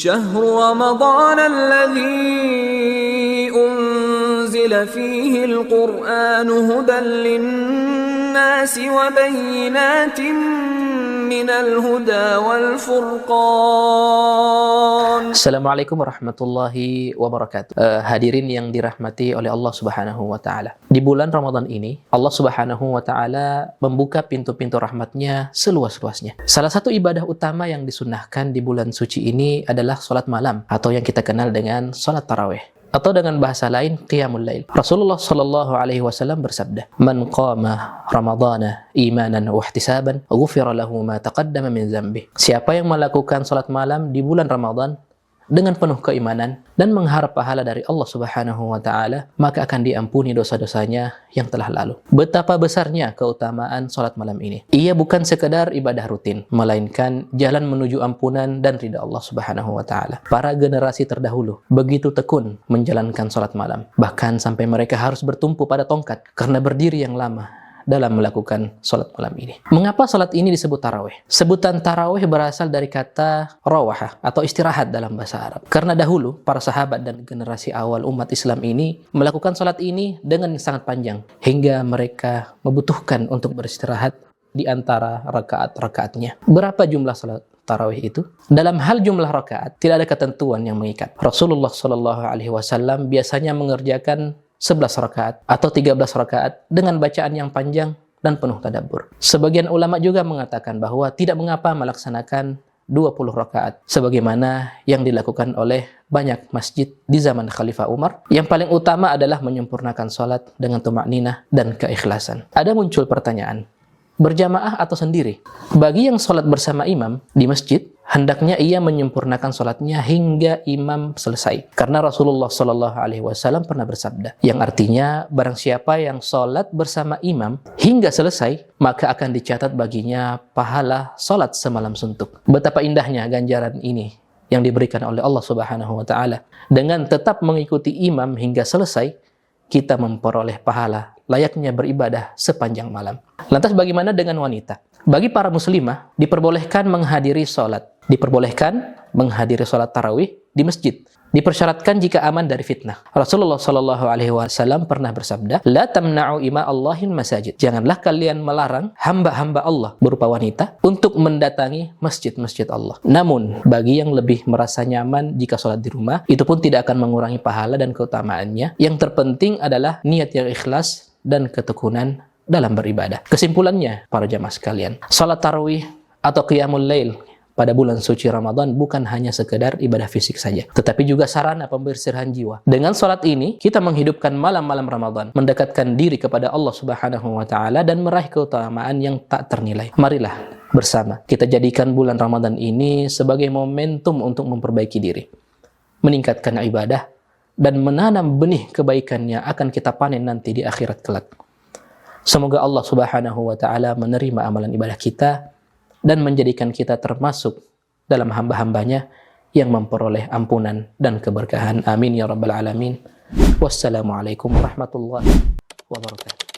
شهر رمضان الذي أنزل فيه القرآن هدى للناس وبينات من الهدى والفرقان. Assalamualaikum warahmatullahi wabarakatuh. Hadirin yang dirahmati oleh Allah Subhanahu wa taala. Di bulan Ramadan ini, Allah Subhanahu wa taala membuka pintu-pintu rahmatnya seluas-luasnya. Salah satu ibadah utama yang disunnahkan di bulan suci ini adalah salat malam atau yang kita kenal dengan salat tarawih. Atau dengan bahasa lain, qiyamul lail. Rasulullah sallallahu alaihi wasallam bersabda, "Man qama Ramadhana imanan wa ihtisaban, ghufira lahu ma taqaddama min dzambi." Siapa yang melakukan salat malam di bulan Ramadan dengan penuh keimanan dan mengharap pahala dari Allah Subhanahu wa taala, maka akan diampuni dosa-dosanya yang telah lalu. Betapa besarnya keutamaan salat malam ini. Ia bukan sekedar ibadah rutin, melainkan jalan menuju ampunan dan ridha Allah Subhanahu wa taala. Para generasi terdahulu begitu tekun menjalankan salat malam, bahkan sampai mereka harus bertumpu pada tongkat karena berdiri yang lama dalam melakukan salat malam ini. Mengapa salat ini disebut tarawih? Sebutan tarawih berasal dari kata rawaha atau istirahat dalam bahasa Arab. Karena dahulu para sahabat dan generasi awal umat Islam ini melakukan salat ini dengan sangat panjang hingga mereka membutuhkan untuk beristirahat di antara rakaat-rakaatnya. Berapa jumlah salat tarawih itu? Dalam hal jumlah rakaat tidak ada ketentuan yang mengikat. Rasulullah Shallallahu alaihi wasallam biasanya mengerjakan 11 rakaat atau 13 rakaat dengan bacaan yang panjang dan penuh tadabbur. Sebagian ulama juga mengatakan bahwa tidak mengapa melaksanakan 20 rakaat sebagaimana yang dilakukan oleh banyak masjid di zaman Khalifah Umar. Yang paling utama adalah menyempurnakan salat dengan tumakninah dan keikhlasan. Ada muncul pertanyaan, berjamaah atau sendiri? Bagi yang salat bersama imam di masjid, hendaknya ia menyempurnakan salatnya hingga imam selesai. Karena Rasulullah Shallallahu alaihi wasallam pernah bersabda, yang artinya barang siapa yang salat bersama imam hingga selesai, maka akan dicatat baginya pahala salat semalam suntuk. Betapa indahnya ganjaran ini yang diberikan oleh Allah Subhanahu wa taala. Dengan tetap mengikuti imam hingga selesai, kita memperoleh pahala layaknya beribadah sepanjang malam. Lantas bagaimana dengan wanita? Bagi para muslimah diperbolehkan menghadiri salat, diperbolehkan menghadiri salat tarawih di masjid. Dipersyaratkan jika aman dari fitnah. Rasulullah Shallallahu alaihi wasallam pernah bersabda, "La tamna'u ima Allahin masajid." Janganlah kalian melarang hamba-hamba Allah berupa wanita untuk mendatangi masjid-masjid Allah. Namun, bagi yang lebih merasa nyaman jika salat di rumah, itu pun tidak akan mengurangi pahala dan keutamaannya. Yang terpenting adalah niat yang ikhlas dan ketekunan dalam beribadah. Kesimpulannya, para jamaah sekalian, salat tarawih atau qiyamul lail pada bulan suci Ramadan bukan hanya sekedar ibadah fisik saja, tetapi juga sarana pembersihan jiwa. Dengan salat ini, kita menghidupkan malam-malam Ramadan, mendekatkan diri kepada Allah Subhanahu wa taala dan meraih keutamaan yang tak ternilai. Marilah bersama kita jadikan bulan Ramadan ini sebagai momentum untuk memperbaiki diri, meningkatkan ibadah dan menanam benih kebaikan yang akan kita panen nanti di akhirat kelak. Semoga Allah Subhanahu wa taala menerima amalan ibadah kita dan menjadikan kita termasuk dalam hamba-hambanya yang memperoleh ampunan dan keberkahan. Amin ya rabbal alamin. Wassalamualaikum warahmatullahi wabarakatuh.